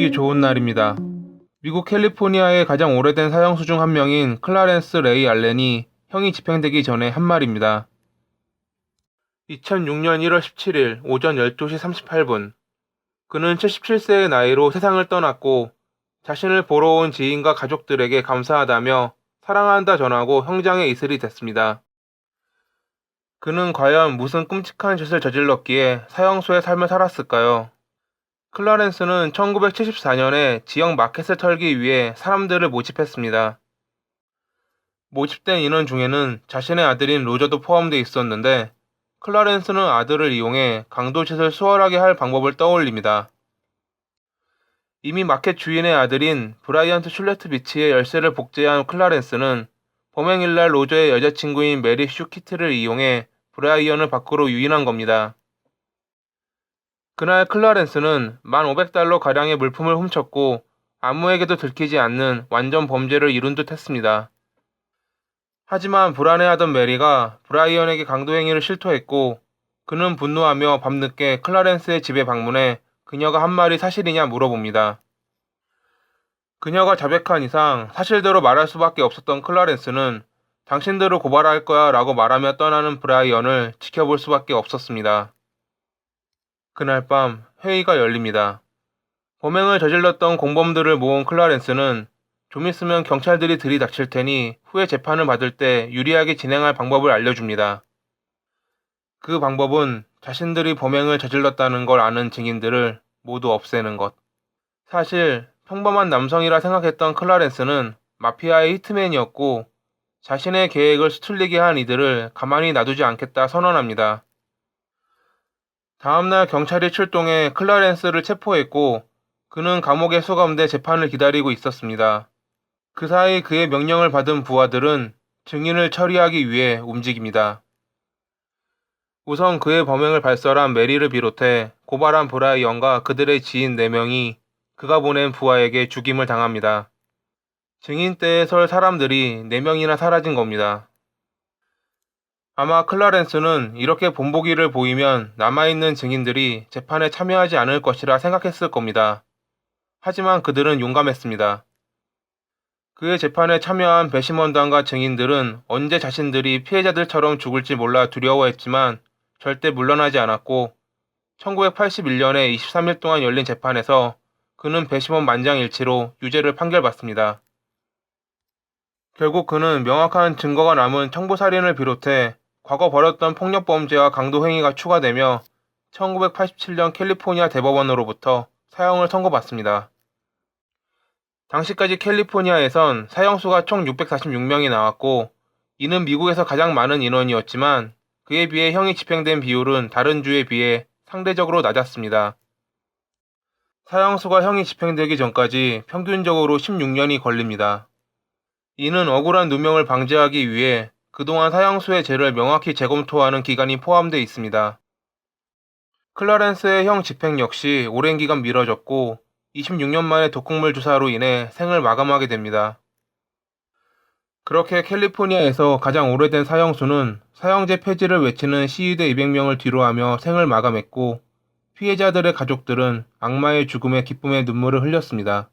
보기 좋은 날입니다. 미국 캘리포니아의 가장 오래된 사형수 중 한 명인 클라렌스 레이 알렌이 형이 집행되기 전에 한 말입니다. 2006년 1월 17일 오전 12시 38분. 그는 77세의 나이로 세상을 떠났고 자신을 보러 온 지인과 가족들에게 감사하다며 사랑한다 전하고 형장의 이슬이 됐습니다. 그는 과연 무슨 끔찍한 짓을 저질렀기에 사형수의 삶을 살았을까요? 클라렌스는 1974년에 지역 마켓을 털기 위해 사람들을 모집했습니다. 모집된 인원 중에는 자신의 아들인 로저도 포함되어 있었는데 클라렌스는 아들을 이용해 강도짓을 수월하게 할 방법을 떠올립니다. 이미 마켓 주인의 아들인 브라이언트 슐레트 비치의 열쇠를 복제한 클라렌스는 범행일날 로저의 여자친구인 메리 슈키트를 이용해 브라이언을 밖으로 유인한 겁니다. 그날 클라렌스는 1,500달러 가량의 물품을 훔쳤고 아무에게도 들키지 않는 완전 범죄를 이룬 듯 했습니다. 하지만 불안해하던 메리가 브라이언에게 강도행위를 실토했고 그는 분노하며 밤늦게 클라렌스의 집에 방문해 그녀가 한 말이 사실이냐 물어봅니다. 그녀가 자백한 이상 사실대로 말할 수밖에 없었던 클라렌스는 당신들을 고발할 거야 라고 말하며 떠나는 브라이언을 지켜볼 수밖에 없었습니다. 그날 밤 회의가 열립니다. 범행을 저질렀던 공범들을 모은 클라렌스는 좀 있으면 경찰들이 들이닥칠 테니 후에 재판을 받을 때 유리하게 진행할 방법을 알려줍니다. 그 방법은 자신들이 범행을 저질렀다는 걸 아는 증인들을 모두 없애는 것. 사실 평범한 남성이라 생각했던 클라렌스는 마피아의 히트맨이었고 자신의 계획을 수틀리게 한 이들을 가만히 놔두지 않겠다 선언합니다. 다음날 경찰이 출동해 클라렌스를 체포했고 그는 감옥에 수감돼 재판을 기다리고 있었습니다. 그 사이 그의 명령을 받은 부하들은 증인을 처리하기 위해 움직입니다. 우선 그의 범행을 발설한 메리를 비롯해 고발한 브라이언과 그들의 지인 4명이 그가 보낸 부하에게 죽임을 당합니다. 증인대에 설 사람들이 4명이나 사라진 겁니다. 아마 클라렌스는 이렇게 본보기를 보이면 남아있는 증인들이 재판에 참여하지 않을 것이라 생각했을 겁니다. 하지만 그들은 용감했습니다. 그의 재판에 참여한 배심원단과 증인들은 언제 자신들이 피해자들처럼 죽을지 몰라 두려워했지만 절대 물러나지 않았고 1981년에 23일 동안 열린 재판에서 그는 배심원 만장일치로 유죄를 판결받습니다. 결국 그는 명확한 증거가 남은 청부살인을 비롯해 과거 벌였던 폭력범죄와 강도행위가 추가되며 1987년 캘리포니아 대법원으로부터 사형을 선고받습니다. 당시까지 캘리포니아에선 사형수가 총 646명이 나왔고 이는 미국에서 가장 많은 인원이었지만 그에 비해 형이 집행된 비율은 다른 주에 비해 상대적으로 낮았습니다. 사형수가 형이 집행되기 전까지 평균적으로 16년이 걸립니다. 이는 억울한 누명을 방지하기 위해 그동안 사형수의 죄를 명확히 재검토하는 기간이 포함되어 있습니다. 클라렌스의 형 집행 역시 오랜 기간 미뤄졌고 26년 만에 독극물 주사로 인해 생을 마감하게 됩니다. 그렇게 캘리포니아에서 가장 오래된 사형수는 사형제 폐지를 외치는 시위대 200명을 뒤로하며 생을 마감했고 피해자들의 가족들은 악마의 죽음에 기쁨의 눈물을 흘렸습니다.